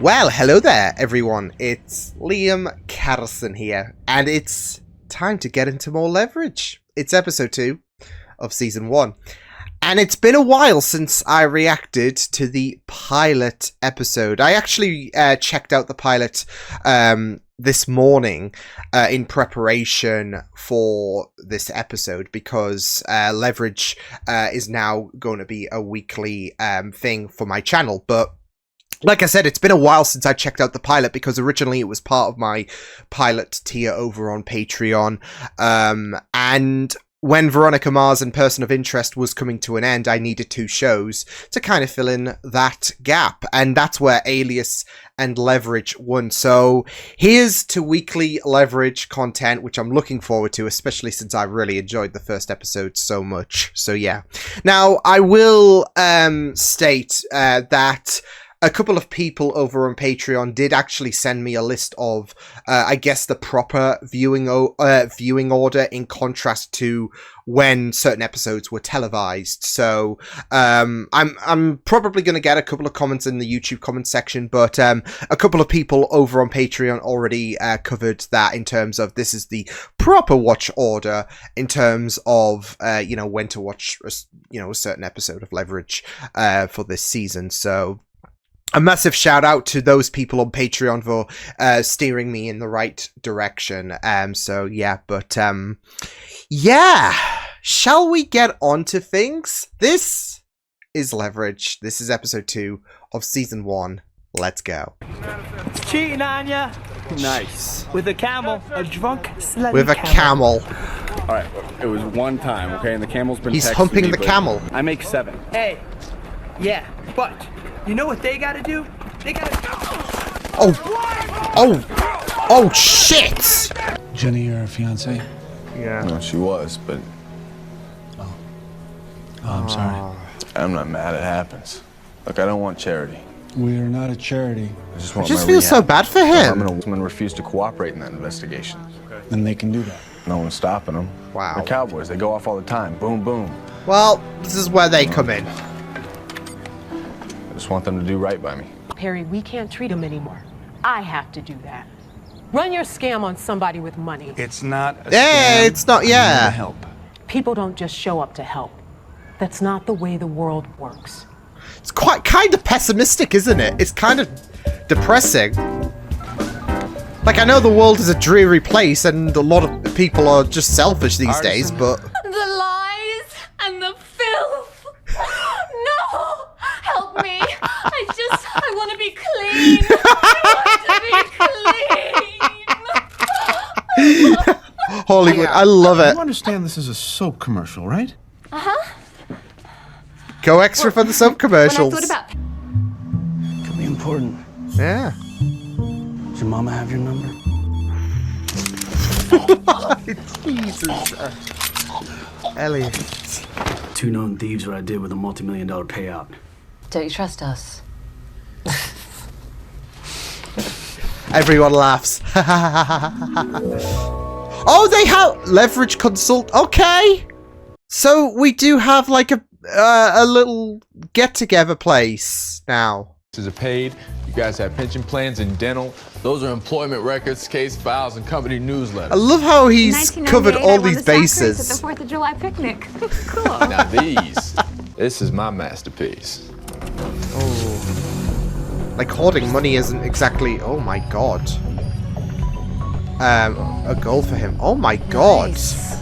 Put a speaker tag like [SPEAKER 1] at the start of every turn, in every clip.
[SPEAKER 1] Well, hello there, everyone. It's Liam Carlson here, and it's time to get into more leverage. It's episode 2 of season 1, and it's been a while since I reacted to the pilot episode. I actually checked out the pilot this morning in preparation for this episode because leverage is now going to be a weekly thing for my channel, but like I said, it's been a while since I checked out the pilot because originally it was part of my pilot tier over on Patreon. And when Veronica Mars and Person of Interest was coming to an end, I needed 2 shows to kind of fill in that gap. And that's where Alias and Leverage won. So here's to weekly Leverage content, which I'm looking forward to, especially since I really enjoyed the first episode so much. So yeah. Now, I will state that a couple of people over on Patreon did actually send me a list of, I guess, the proper viewing order in contrast to when certain episodes were televised. So I'm probably going to get a couple of comments in the YouTube comment section, but a couple of people over on Patreon already covered that in terms of this is the proper watch order in terms of you know, when to watch a certain episode of Leverage for this season. So a massive shout out to those people on Patreon for steering me in the right direction. So yeah, but yeah, shall we get on to things? This is Leverage. This is episode 2 of season 1. Let's go.
[SPEAKER 2] It's cheating on ya.
[SPEAKER 3] Nice.
[SPEAKER 2] With a camel, a drunk slutty
[SPEAKER 1] With a camel.
[SPEAKER 3] All right, it was one time, okay, and the camel's been.
[SPEAKER 1] He's
[SPEAKER 3] texting
[SPEAKER 1] humping
[SPEAKER 3] me,
[SPEAKER 1] the
[SPEAKER 3] but
[SPEAKER 1] camel.
[SPEAKER 3] I make 7.
[SPEAKER 2] Hey, yeah, but you know what they gotta do? They gotta.
[SPEAKER 1] Oh shit!
[SPEAKER 4] Jenny, your fiance?
[SPEAKER 1] Yeah.
[SPEAKER 5] No, she was, but
[SPEAKER 4] Oh, I'm sorry.
[SPEAKER 5] I'm not mad. It happens. Look, I don't want charity.
[SPEAKER 4] We are not a charity.
[SPEAKER 5] I just
[SPEAKER 1] I
[SPEAKER 5] want
[SPEAKER 1] just
[SPEAKER 5] my
[SPEAKER 1] feel so
[SPEAKER 5] rehab.
[SPEAKER 1] bad for
[SPEAKER 5] I'm
[SPEAKER 1] him.
[SPEAKER 5] gonna refuse to cooperate in that investigation.
[SPEAKER 4] Then they can do that.
[SPEAKER 5] No one's stopping them.
[SPEAKER 1] Wow.
[SPEAKER 5] They're cowboys. They go off all the time. Boom, boom.
[SPEAKER 1] Well, this is where they come in.
[SPEAKER 5] I just want them to do right by me.
[SPEAKER 6] Perry, we can't treat him anymore. I have to do that. Run your scam on somebody with money.
[SPEAKER 4] It's not a
[SPEAKER 1] Yeah,
[SPEAKER 4] scam.
[SPEAKER 1] it's not.
[SPEAKER 4] I'm here
[SPEAKER 1] Yeah.
[SPEAKER 4] to help.
[SPEAKER 6] People don't just show up to help. That's not the way the world works.
[SPEAKER 1] It's quite kind of pessimistic, isn't it? It's kind of depressing. Like, I know the world is a dreary place and a lot of people are just selfish these days, but
[SPEAKER 7] The lies and the filth. No! Help me. I want to be clean. I want to be clean.
[SPEAKER 1] Hollywood, I love it.
[SPEAKER 8] You understand this is a soap commercial, right?
[SPEAKER 1] Go extra for the soap
[SPEAKER 7] When I
[SPEAKER 1] commercials.
[SPEAKER 7] thought about
[SPEAKER 4] Could be important.
[SPEAKER 1] Yeah.
[SPEAKER 4] Does your mama have your number?
[SPEAKER 1] Jesus. Elliot.
[SPEAKER 4] 2 known thieves what I did with a multi-million-dollar payout.
[SPEAKER 7] Don't you trust us?
[SPEAKER 1] Everyone laughs. Oh, they have Leverage Consult. Okay. So we do have like a little get-together place now.
[SPEAKER 9] Is paid. You guys have pension plans and dental. Those are employment records, case files, and company
[SPEAKER 1] I
[SPEAKER 9] nooslewers.
[SPEAKER 1] love how he's covered all these
[SPEAKER 7] At the
[SPEAKER 1] bases.
[SPEAKER 7] 4th of July picnic. Cool.
[SPEAKER 9] Now this is my masterpiece.
[SPEAKER 1] Oh. Like hoarding money isn't exactly. Oh my god. A goal for him. Oh my god.
[SPEAKER 7] Nice.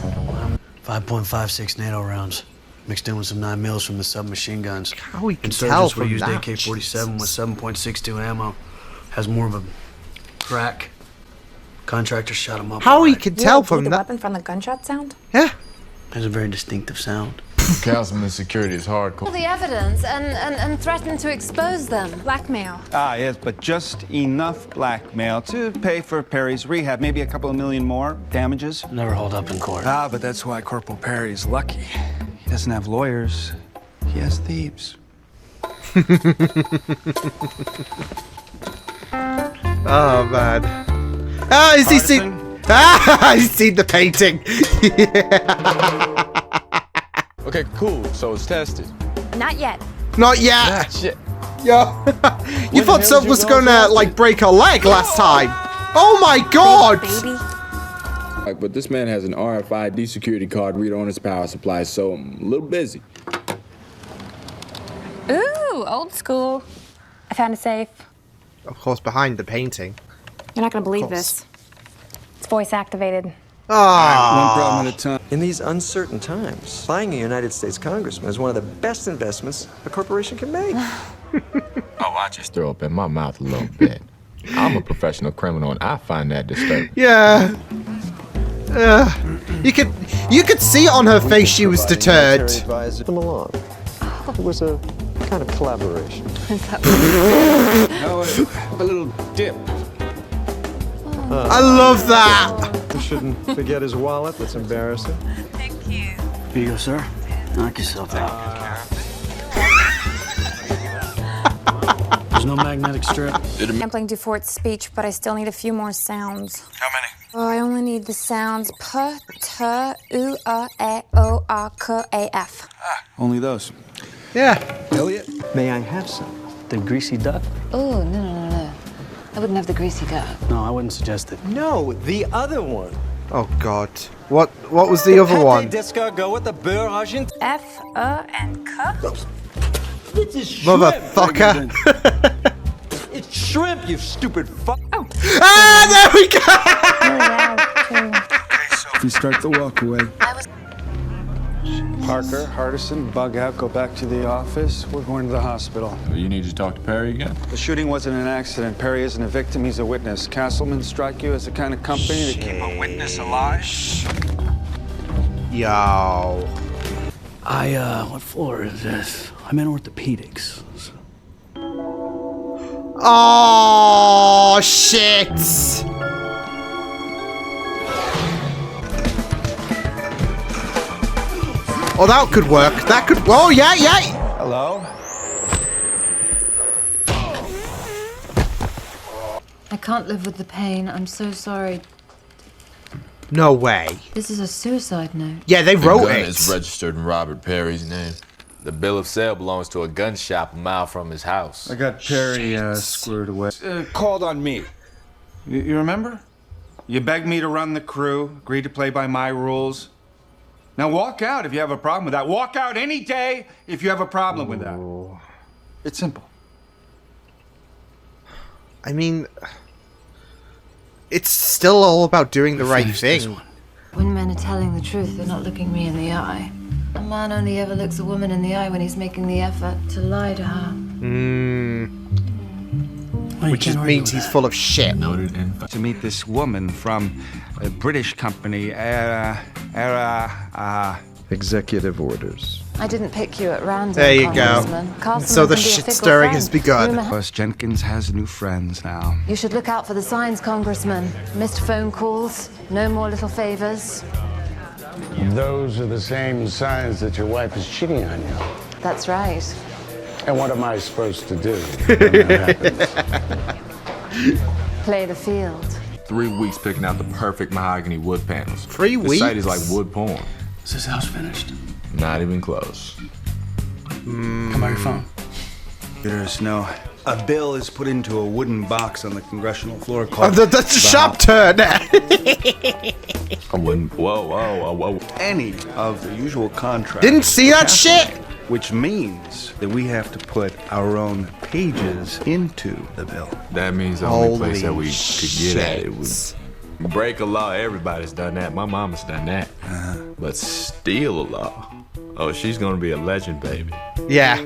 [SPEAKER 4] 5.56 NATO rounds, mixed in with some 9 mils from the submachine guns.
[SPEAKER 1] How we can tell
[SPEAKER 4] Insurgents were
[SPEAKER 1] from
[SPEAKER 4] used
[SPEAKER 1] that.
[SPEAKER 4] AK-47 with 7.62 ammo. Has more of a crack. Contractor shot him up.
[SPEAKER 1] How we
[SPEAKER 4] alright.
[SPEAKER 1] can tell from
[SPEAKER 10] the
[SPEAKER 1] that.
[SPEAKER 10] weapon from the gunshot sound?
[SPEAKER 1] Yeah.
[SPEAKER 4] Has a very distinctive sound.
[SPEAKER 9] Councilman security is hardcore.
[SPEAKER 7] The evidence and threaten to expose them.
[SPEAKER 10] Blackmail.
[SPEAKER 8] Ah, yes, but just enough blackmail to pay for Perry's rehab. Maybe a couple of million more damages.
[SPEAKER 4] Never hold up in court.
[SPEAKER 8] Ah, but that's why Corporal Perry's lucky. He doesn't have lawyers. He has thieves.
[SPEAKER 1] Oh man. Ah, is he seen? Ah, he's seen the painting.
[SPEAKER 9] Okay, cool. So it's tested.
[SPEAKER 10] Not yet.
[SPEAKER 1] Not yet.
[SPEAKER 9] Shit.
[SPEAKER 1] Yo, you thought someone was gonna like break her leg last time. Oh my god!
[SPEAKER 5] But this man has an RFID security card reader on his power supply, so I'm a little busy.
[SPEAKER 7] Ooh, old school. I found a safe.
[SPEAKER 1] Of course, behind the painting.
[SPEAKER 7] You're not gonna believe this. It's voice activated.
[SPEAKER 1] Ah.
[SPEAKER 8] One problem at a time.
[SPEAKER 10] In these uncertain times, buying a United States congressman is one of the best investments a corporation can make.
[SPEAKER 9] Oh, I just throw up in my mouth a little bit. I'm a professional criminal, and I find that disturbing.
[SPEAKER 1] Yeah. You could see on her face she was deterred.
[SPEAKER 10] Them along. It was a kind of collaboration.
[SPEAKER 8] No, a little dip.
[SPEAKER 1] I love that.
[SPEAKER 10] You shouldn't forget his wallet. That's embarrassing.
[SPEAKER 4] Here you go, sir. Knock yourself out. There's no magnetic strip.
[SPEAKER 7] Sampling Dufort's speech, but I still need a few more sounds.
[SPEAKER 8] How many?
[SPEAKER 7] Oh, I only need the sounds p, t, u, a, o, a, k, a, f.
[SPEAKER 8] Only those.
[SPEAKER 1] Yeah.
[SPEAKER 8] Elliot?
[SPEAKER 10] May I have some?
[SPEAKER 4] The greasy duck?
[SPEAKER 6] Oh, no. I wouldn't have the greasy duck.
[SPEAKER 4] No, I wouldn't suggest it.
[SPEAKER 10] No, the other one.
[SPEAKER 1] Oh god. What was the other one?
[SPEAKER 10] Go with the beurre agent.
[SPEAKER 7] F, and k.
[SPEAKER 1] Motherfucker.
[SPEAKER 10] It's shrimp, you stupid fuck.
[SPEAKER 7] Oh.
[SPEAKER 1] Ah, there we go.
[SPEAKER 8] You start the walk away. Parker, Hardison, bug out, go back to the office. We're going to the hospital.
[SPEAKER 9] You need to talk to Perry again?
[SPEAKER 8] The shooting wasn't an accident. Perry isn't a victim, he's a witness. Castleman strike you as the kind of company to keep a witness alive?
[SPEAKER 1] Yo.
[SPEAKER 4] What floor is this? I'm in orthopedics.
[SPEAKER 1] Oh shit. Oh, that could work. That could. Oh yeah.
[SPEAKER 8] Hello?
[SPEAKER 11] I can't live with the pain. I'm so sorry.
[SPEAKER 1] No way.
[SPEAKER 11] This is a suicide note.
[SPEAKER 1] Yeah, they wrote
[SPEAKER 9] The gun
[SPEAKER 1] it.
[SPEAKER 9] is registered in Robert Perry's name. The bill of sale belongs to a gun shop a mile from his house.
[SPEAKER 8] I got Perry squared away. Called on me. You remember? You begged me to run the crew, agreed to play by my rules. Now walk out if you have a problem with that. Walk out any day if you have a problem with that. It's simple.
[SPEAKER 1] I mean, it's still all about doing the right thing.
[SPEAKER 11] When men are telling the truth, they're not looking me in the eye. A man only ever looks a woman in the eye when he's making the effort to lie to her.
[SPEAKER 1] Which just means he's full of shit.
[SPEAKER 9] Noted in
[SPEAKER 8] To meet this woman from a British company,
[SPEAKER 10] Executive orders.
[SPEAKER 11] I didn't pick you at random.
[SPEAKER 1] There you go.
[SPEAKER 11] Congressman.
[SPEAKER 1] So the
[SPEAKER 11] can be a
[SPEAKER 1] shit
[SPEAKER 11] fickle
[SPEAKER 1] stirring
[SPEAKER 11] friend.
[SPEAKER 1] has begun.
[SPEAKER 11] Rumor
[SPEAKER 8] Plus, Jenkins has new friends now.
[SPEAKER 11] You should look out for the signs, Congressman. Missed phone calls, no more little favors.
[SPEAKER 12] Those are the same signs that your wife is cheating on you.
[SPEAKER 11] That's right.
[SPEAKER 12] And what am I supposed to do when that happens?
[SPEAKER 11] Play the field.
[SPEAKER 9] 3 weeks picking out the perfect mahogany wood panels.
[SPEAKER 1] 3
[SPEAKER 9] This site is like wood porn.
[SPEAKER 4] Is this house finished?
[SPEAKER 9] Not even close.
[SPEAKER 4] Come by your phone.
[SPEAKER 8] There's no. A bill is put into a wooden box on the congressional floor called.
[SPEAKER 1] That's a sharp turn.
[SPEAKER 9] I wouldn't. Whoa.
[SPEAKER 8] Any of the usual contracts.
[SPEAKER 1] Didn't see that shit.
[SPEAKER 8] Which means that we have to put our own pages into the bill.
[SPEAKER 9] That means the only place that
[SPEAKER 1] Holy
[SPEAKER 9] we could get at it was break a law. Everybody's done that. My mama's done that. But steal a law. Oh, she's gonna be a legend, baby.
[SPEAKER 1] Yeah.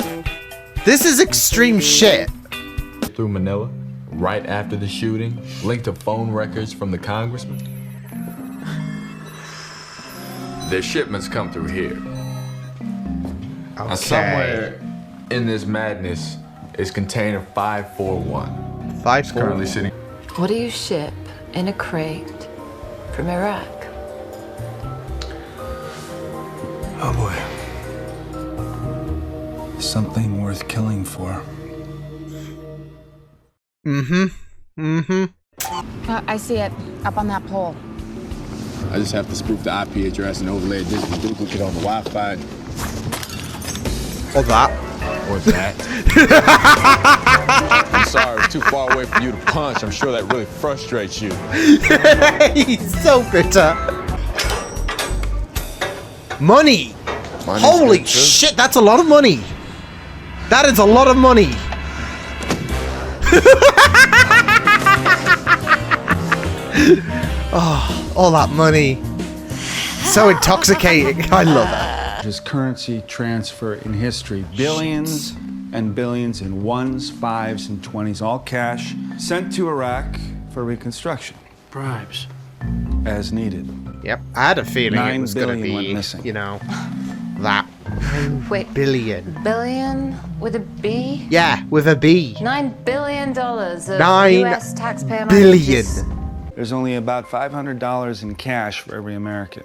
[SPEAKER 1] This is extreme shit.
[SPEAKER 9] Through Manila, right after the shooting, linked to phone records from the congressman. Their shipments come through here.
[SPEAKER 1] Okay.
[SPEAKER 9] Now, somewhere in this madness is container 541.
[SPEAKER 1] 541.
[SPEAKER 9] Currently sitting.
[SPEAKER 11] What do you ship in a crate from Iraq?
[SPEAKER 8] Oh boy. Something worth killing for.
[SPEAKER 7] I see it up on that pole.
[SPEAKER 5] I just have to spoof the IP address and overlay a digital duplicate on the Wi-Fi.
[SPEAKER 1] Or that.
[SPEAKER 5] Or that. I'm sorry, it's too far away for you to punch. I'm sure that really frustrates you.
[SPEAKER 1] He's so bitter. Money!
[SPEAKER 5] Money's
[SPEAKER 1] Holy
[SPEAKER 5] good, too.
[SPEAKER 1] shit, that's a lot of money! That is a lot of money! Oh, all that money. So intoxicating. I love it.
[SPEAKER 8] This currency transfer in history. Billions and billions in ones, fives, and 20s, all cash, sent to Iraq for reconstruction.
[SPEAKER 4] Bribes.
[SPEAKER 8] As needed.
[SPEAKER 1] Yep, I had a feeling it
[SPEAKER 8] 9
[SPEAKER 1] was going to
[SPEAKER 8] billion went
[SPEAKER 1] be,
[SPEAKER 8] missing.
[SPEAKER 1] you know, that.
[SPEAKER 11] Wait.
[SPEAKER 1] Billion.
[SPEAKER 11] Billion with a B?
[SPEAKER 1] Yeah, with a B.
[SPEAKER 11] $9 billion of
[SPEAKER 1] 9
[SPEAKER 11] U.S. taxpayer money.
[SPEAKER 1] billion.
[SPEAKER 11] Just-
[SPEAKER 8] There's only about $500 in cash for every American.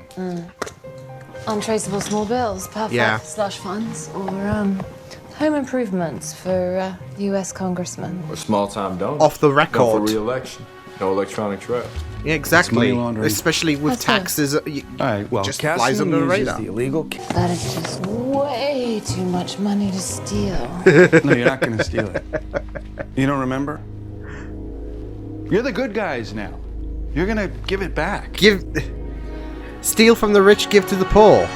[SPEAKER 11] Untraceable small bills, perfect.
[SPEAKER 1] Yeah.
[SPEAKER 11] Slush funds or home improvements for U.S. congressmen.
[SPEAKER 5] Or small-time donor.
[SPEAKER 1] Off the
[SPEAKER 5] No
[SPEAKER 1] record.
[SPEAKER 5] for re-election. No electronic trail.
[SPEAKER 1] Yeah, exactly.
[SPEAKER 8] money laundering.
[SPEAKER 1] Especially with
[SPEAKER 11] That's fine.
[SPEAKER 1] taxes.
[SPEAKER 8] All right, well,
[SPEAKER 1] just flies under the radar.
[SPEAKER 8] the illegal.
[SPEAKER 11] That is just way too much money to steal.
[SPEAKER 8] No, you're not going to steal it. You don't remember? You're the good guys now. You're going to give it back.
[SPEAKER 1] Steal from the rich, give to the poor.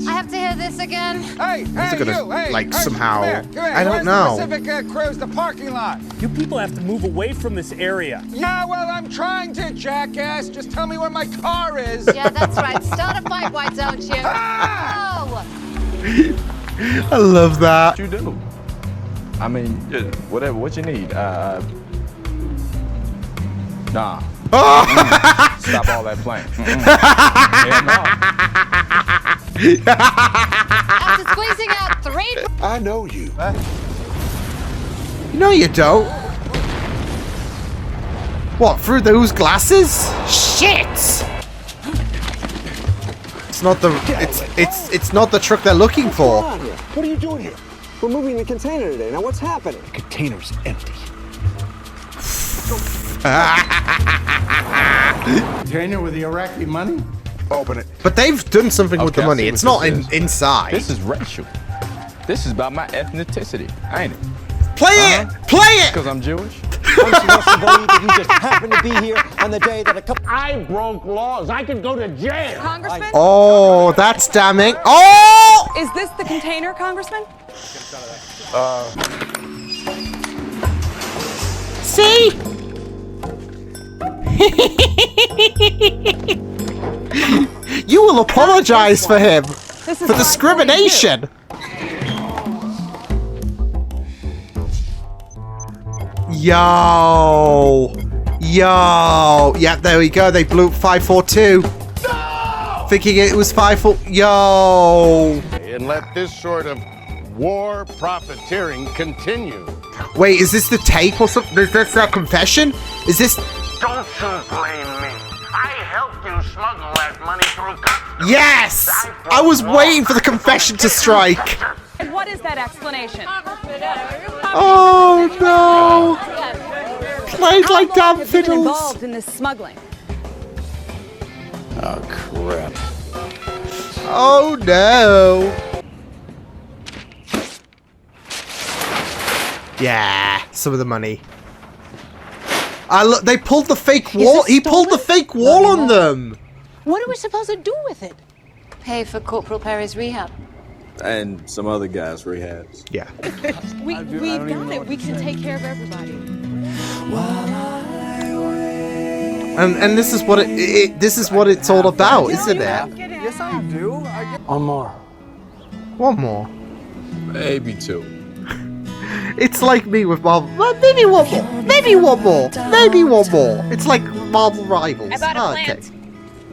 [SPEAKER 11] I have to hear this again.
[SPEAKER 8] Hey,
[SPEAKER 1] These are gonna, like, somehow... I don't know.
[SPEAKER 8] Pacific Cruise, the parking lot.
[SPEAKER 13] You people have to move away from this area.
[SPEAKER 8] Yeah, well, I'm trying to, jackass. Just tell me where my car is.
[SPEAKER 11] Yeah, that's right. Start a fight, why don't you? Oh!
[SPEAKER 1] I love that.
[SPEAKER 5] What you do? I mean, whatever, what you need. Nah. Stop all that playing. Yeah, no.
[SPEAKER 11] After squeezing out 3...
[SPEAKER 12] I know you.
[SPEAKER 1] No, you don't. What, through those glasses? Shit! It's not the... It's not the truck they're looking for.
[SPEAKER 10] What are you doing here? We're moving the container today. Now what's happening?
[SPEAKER 13] The container's empty.
[SPEAKER 12] Container with the Iraqi money? Open it.
[SPEAKER 1] But they've done something with the
[SPEAKER 5] Okay, I
[SPEAKER 1] money.
[SPEAKER 5] see
[SPEAKER 1] It's
[SPEAKER 5] what
[SPEAKER 1] not
[SPEAKER 5] this is.
[SPEAKER 1] inside.
[SPEAKER 5] This is racial. This is about my ethnicity, ain't it?
[SPEAKER 1] Play it! Play it!
[SPEAKER 5] Because I'm Jewish?
[SPEAKER 10] Aren't you supposed to believe that you just happened to be here on the day that a couple...
[SPEAKER 12] I broke laws. I could go to jail.
[SPEAKER 14] Congressman?
[SPEAKER 1] Oh, that's damning. Oh!
[SPEAKER 14] Is this the container, Congressman?
[SPEAKER 1] See? You will apologize for him. For discrimination. Yo. Yo. Yeah, there we go. They blew 542. No! Thinking it was 54. Yo.
[SPEAKER 12] And let this sort of war profiteering continue.
[SPEAKER 1] Wait, is this the tape or something? Is this a confession? Is this...
[SPEAKER 12] Don't you blame me. I helped you smuggle that money through customs.
[SPEAKER 1] Yes! I was waiting for the confession to strike.
[SPEAKER 14] And what is that explanation?
[SPEAKER 1] Oh no! Played like damn
[SPEAKER 14] Been
[SPEAKER 1] fiddles.
[SPEAKER 14] involved in this smuggling.
[SPEAKER 5] Oh, crap.
[SPEAKER 1] Oh no! Yeah, some of the money. Look, they pulled the fake wall. He pulled the fake wall on them.
[SPEAKER 6] What are we supposed to do with it?
[SPEAKER 11] Pay for Corporal Perry's rehab.
[SPEAKER 5] And some other guys' rehabs.
[SPEAKER 1] Yeah.
[SPEAKER 14] We've got it. We can take care of everybody.
[SPEAKER 1] And this is what this is what it's all about, isn't it?
[SPEAKER 2] Yes, I do.
[SPEAKER 10] One more.
[SPEAKER 1] One more.
[SPEAKER 5] Maybe two.
[SPEAKER 1] It's like me with Marvel. Well, maybe one more. Maybe one more. Maybe one more. It's like Marvel Rivals.
[SPEAKER 7] I bought a
[SPEAKER 1] Oh,
[SPEAKER 7] plant.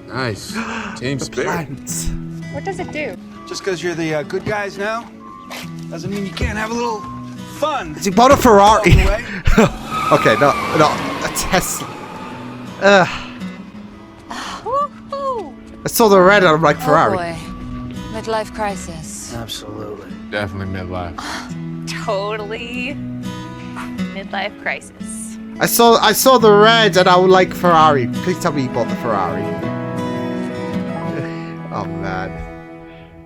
[SPEAKER 5] Nice. Team spirit.
[SPEAKER 1] Plants.
[SPEAKER 7] What does it do?
[SPEAKER 8] Just because you're the good guys now doesn't mean you can't have a little fun.
[SPEAKER 1] He bought a Ferrari.
[SPEAKER 8] Along the way.
[SPEAKER 1] Okay, no, a Tesla. I saw the red and I'm like, Ferrari.
[SPEAKER 11] Oh boy. Midlife crisis.
[SPEAKER 4] Absolutely.
[SPEAKER 5] Definitely midlife.
[SPEAKER 7] Totally. Midlife crisis.
[SPEAKER 1] I saw the red and I was like, Ferrari. Please tell me you bought the Ferrari. Oh man.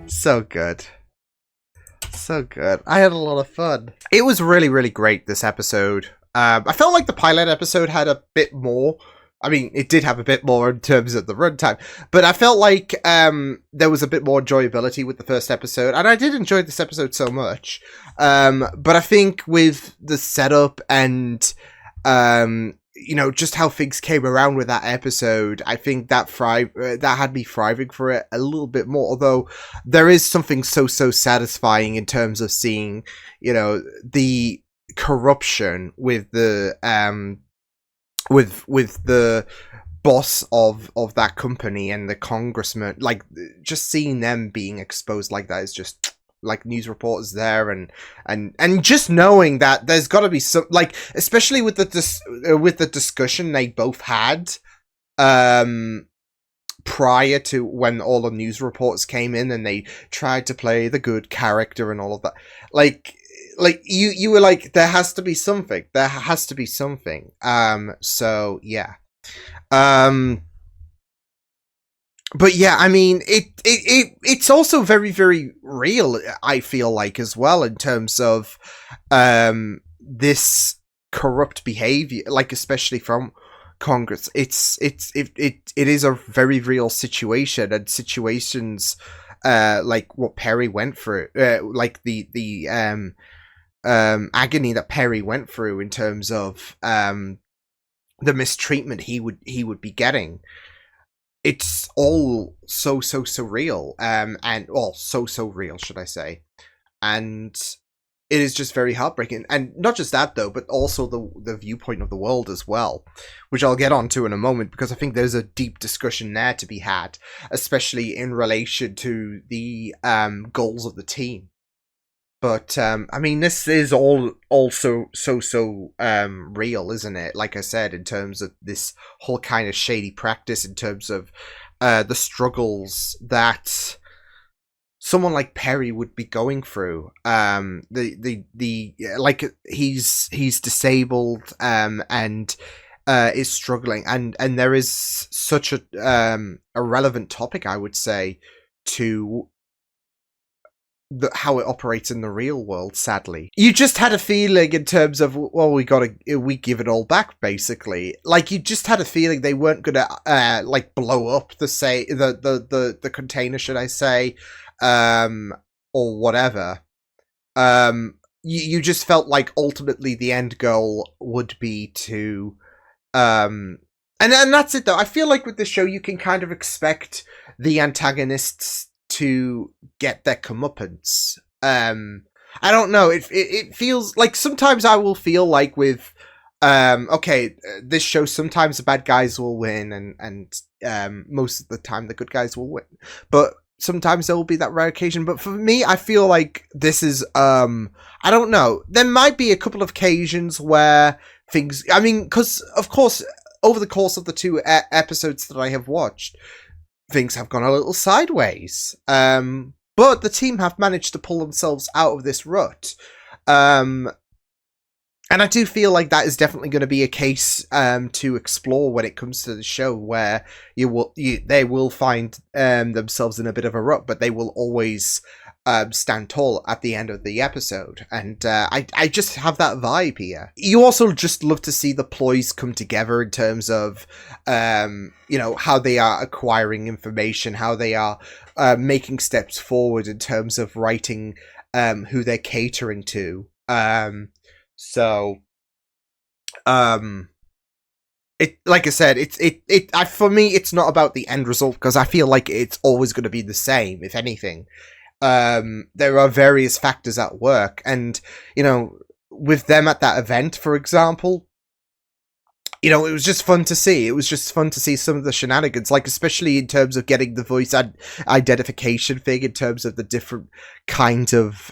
[SPEAKER 1] So good. So good. I had a lot of fun. It was really, really great, this episode. I felt like the pilot episode had a bit more. I mean, it did have a bit more in terms of the runtime, but I felt like there was a bit more enjoyability with the first episode, and I did enjoy this episode so much. But I think with the setup and just how things came around with that episode, I think that had me thriving for it a little bit more. Although there is something so satisfying in terms of seeing, the corruption with the with the boss of that company and the congressman, like just seeing them being exposed like that is just like news reporters there and just knowing that there's got to be some, like, especially with the discussion they both had prior to when all the news reports came in and they tried to play the good character and all of that, like you were like, there has to be something. So yeah. But yeah, I mean, it's also very, very real, I feel like, as well, in terms of this corrupt behavior, like especially from Congress. It is a very real situation, and situations like what Perry went through, like the agony that Perry went through in terms of the mistreatment he would be getting. It's all so real, and so real, should I say? And it is just very heartbreaking, and not just that though, but also the viewpoint of the world as well, which I'll get onto in a moment, because I think there's a deep discussion there to be had, especially in relation to the goals of the team. But I mean, this is all also so real, isn't it? Like I said, in terms of this whole kind of shady practice, in terms of the struggles that someone like Perry would be going through. Like he's disabled and is struggling, and there is such a relevant topic, I would say, to how it operates in the real world. Sadly, you just had a feeling in terms of, well, we give it all back, basically. Like, you just had a feeling they weren't gonna like blow up the container, should I say, or whatever. You just felt like ultimately the end goal would be to and that's it though. I feel like with this show you can kind of expect the antagonists to get their comeuppance. I don't know, it feels like sometimes I will feel like with okay, this show, sometimes the bad guys will win and most of the time the good guys will win, but sometimes there will be that rare occasion. But for me, I feel like this is I don't know, there might be a couple of occasions where things, I mean, because of course over the course of the two episodes that I have watched, things have gone a little sideways. But the team have managed to pull themselves out of this rut. And I do feel like that is definitely going to be a case to explore when it comes to the show, where they will find themselves in a bit of a rut, but they will always stand tall at the end of the episode. And I just have that vibe here. You also just love to see the ploys come together in terms of how they are acquiring information, how they are making steps forward in terms of writing who they're catering to. It, like I said, for me, it's not about the end result, because I feel like it's always going to be the same, if anything. There are various factors at work, and, with them at that event, for example, it was just fun to see. It was just fun to see some of the shenanigans, like, especially in terms of getting the voice identification thing, in terms of the different kind of,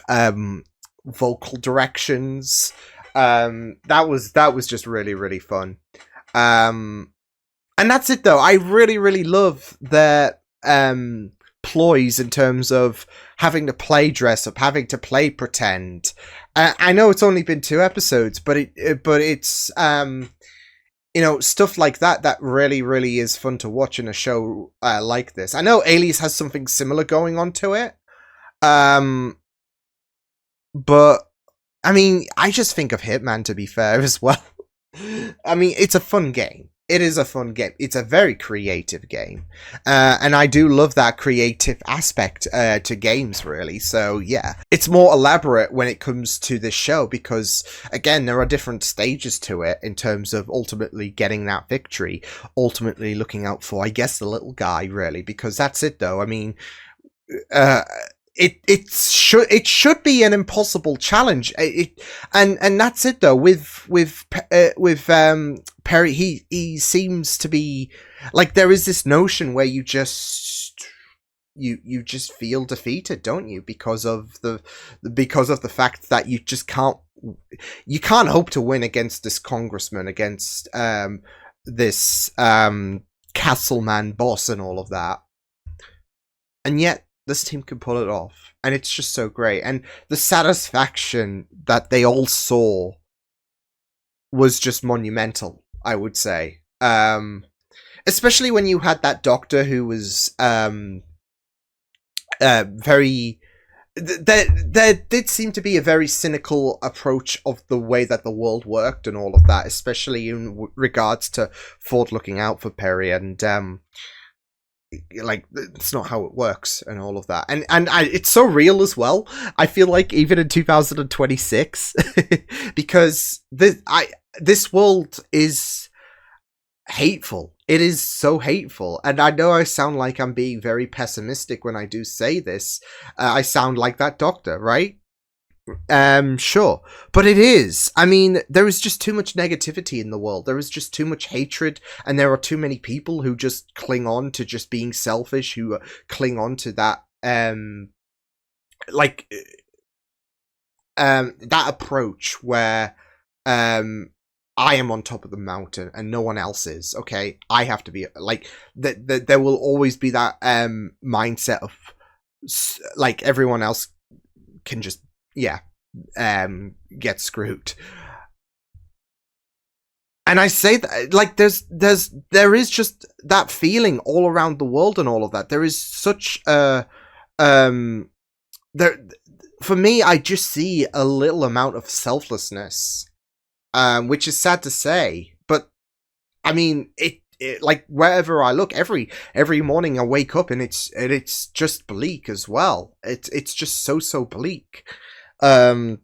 [SPEAKER 1] vocal directions. That was just really, really fun. And that's it though. I really, really love their ploys in terms of having to play dress up, having to play pretend. I know it's only been 2 episodes, but it's stuff like that really, really is fun to watch in a show like this. I know Alias has something similar going on to it. but I mean, I just think of Hitman, to be fair, as well. I mean, it's a fun game. It is a fun game. It's a very creative game. And I do love that creative aspect to games, really. So, yeah. It's more elaborate when it comes to this show because, again, there are different stages to it in terms of ultimately getting that victory. Ultimately looking out for, I guess, the little guy, really. Because that's it, though. I mean, it should be an impossible challenge. And that's it though. With Perry, he seems to be like there is this notion where you just feel defeated, don't you? Because of the fact that you just can't hope to win against this congressman, against this Castleman boss and all of that, and yet this team can pull it off, and it's just so great. And the satisfaction that they all saw was just monumental, I would say. Especially when you had that doctor who was very... There did seem to be a very cynical approach of the way that the world worked and all of that, especially in regards to Ford looking out for Perry and... like it's not how it works and all of that, and it's so real as well. I feel like even in 2026 because this world is hateful. It is so hateful, and I know I sound like I'm being very pessimistic when I do say this. I sound like that doctor, right? Sure, but it is. I mean, there is just too much negativity in the world. There is just too much hatred, and there are too many people who just cling on to just being selfish, who cling on to that, that approach where, I am on top of the mountain and no one else is. Okay, I have to be like there will always be that mindset of like everyone else can just get screwed. And I say that like there is just that feeling all around the world and all of that. There is such a there for me, I just see a little amount of selflessness, which is sad to say, but I mean it like wherever I look, every morning I wake up and it's just bleak as well. It's just so bleak. And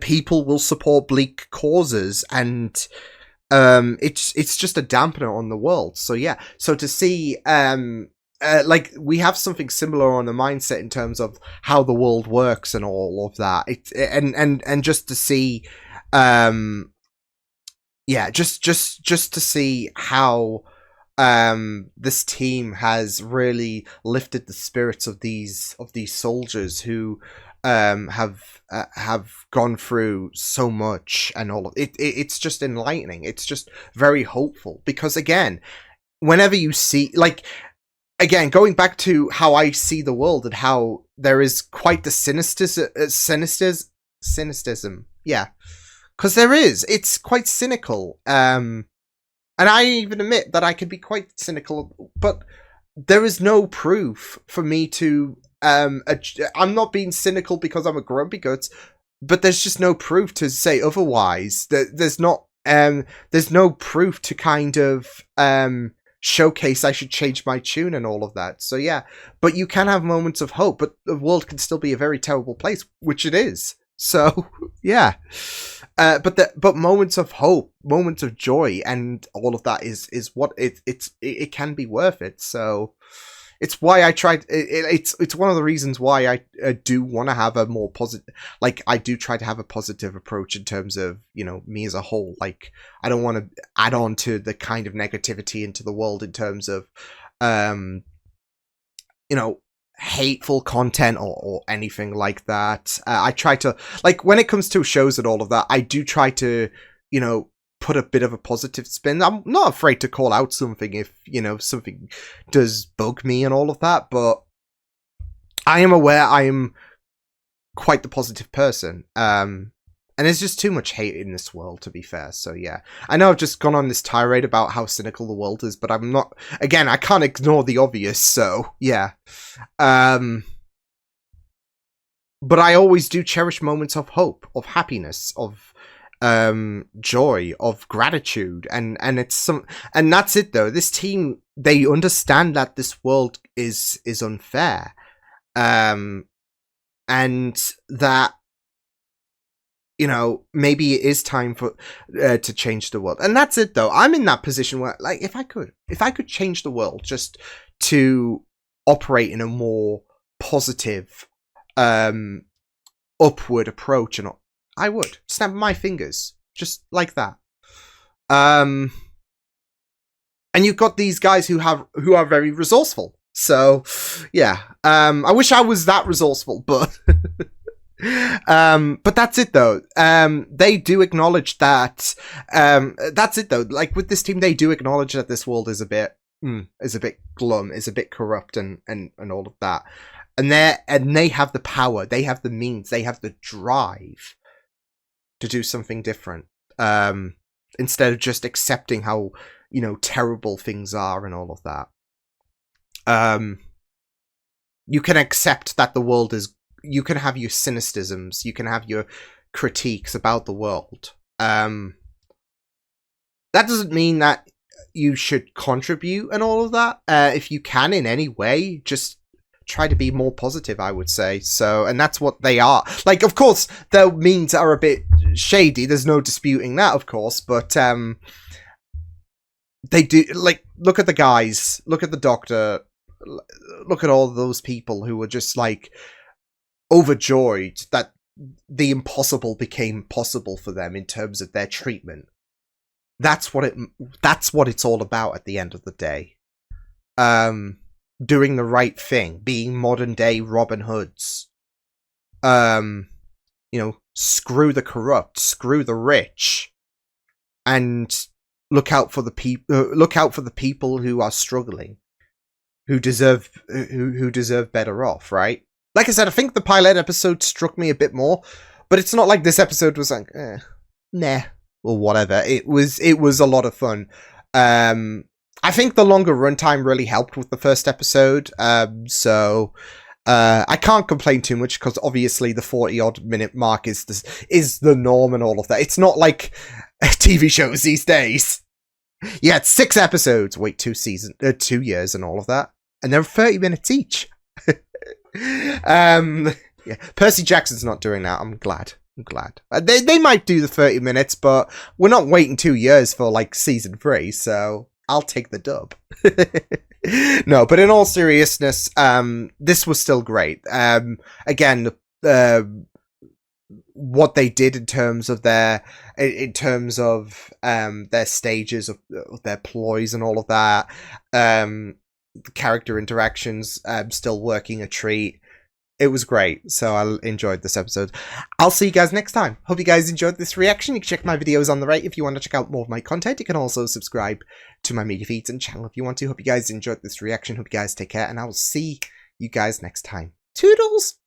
[SPEAKER 1] people will support bleak causes, and it's just a dampener on the world. So yeah, so to see like we have something similar on the mindset in terms of how the world works and all of that. And just to see just to see how this team has really lifted the spirits of these soldiers who have gone through so much and all of it. It's just enlightening. It's just very hopeful because again, whenever you see like again going back to how I see the world and how there is quite the cynicism, yeah, because there is. It's quite cynical. And I even admit that I can be quite cynical, but there is no proof for me to I'm not being cynical because I'm a grumpy guts, but there's just no proof to say otherwise. There's no proof to kind of showcase I should change my tune and all of that. So yeah, but you can have moments of hope, but the world can still be a very terrible place, which it is. So yeah. But moments of hope, moments of joy, and all of that is what it can be worth it. So it's why I tried. It's one of the reasons why I do want to have a more positive. Like I do try to have a positive approach in terms of me as a whole. Like I don't want to add on to the kind of negativity into the world in terms of hateful content or anything like that. I try to, like, when it comes to shows and all of that, I do try to, put a bit of a positive spin. I'm not afraid to call out something if, something does bug me and all of that, but I am aware I am quite the positive person. And there's just too much hate in this world, to be fair. So yeah, I know I've just gone on this tirade about how cynical the world is, but I'm not. Again, I can't ignore the obvious. So yeah, but I always do cherish moments of hope, of happiness, of joy, of gratitude, and that's it though. This team, they understand that this world is unfair, and that, you know, maybe it is time for to change the world. And that's it though. I'm in that position where, like, if I could change the world just to operate in a more positive upward approach, and I would snap my fingers just like that. And you've got these guys who are very resourceful. So yeah, I wish I was that resourceful, but but that's it though. They do acknowledge that. That's it though. Like with this team, they do acknowledge that this world is a bit glum, is a bit corrupt, and all of that. And they have the power, they have the means, they have the drive to do something different. Instead of just accepting how, you know, terrible things are and all of that. You can accept that the world is. You can have your cynicisms, you can have your critiques about the world. That doesn't mean that you should contribute and all of that. If you can in any way, just try to be more positive, I would say. So, and that's what they are. Like, of course, their means are a bit shady. There's no disputing that, of course. But they do, like, look at the guys, look at the doctor, look at all those people who were just like overjoyed that the impossible became possible for them in terms of their treatment. That's what it's all about at the end of the day. Doing the right thing, being modern day Robin Hoods. You know, screw the corrupt, screw the rich, and look out for the people. Look out for the people who are struggling, who deserve better off. Right? Like I said, I think the pilot episode struck me a bit more, but it's not like this episode was like, nah, or whatever. It was a lot of fun. I think the longer runtime really helped with the first episode. So I can't complain too much because obviously the 40-odd minute mark is the norm and all of that. It's not like TV shows these days. Yeah, it's 6 episodes. Wait, 2 years and all of that, and they're 30 minutes each. Yeah, Percy Jackson's not doing that. I'm glad. They might do the 30 minutes, but we're not waiting 2 years for like season 3. So I'll take the dub. No, but in all seriousness, this was still great. Again, what they did in terms of their stages of their ploys and all of that, character interactions, still working a treat. It was great, so I enjoyed this episode. I'll see you guys next time. Hope you guys enjoyed this reaction. You can check my videos on the right if you want to check out more of my content. You can also subscribe to my media feeds and channel if you want to. Hope you guys enjoyed this reaction. Hope you guys take care, and I will see you guys next time. Toodles!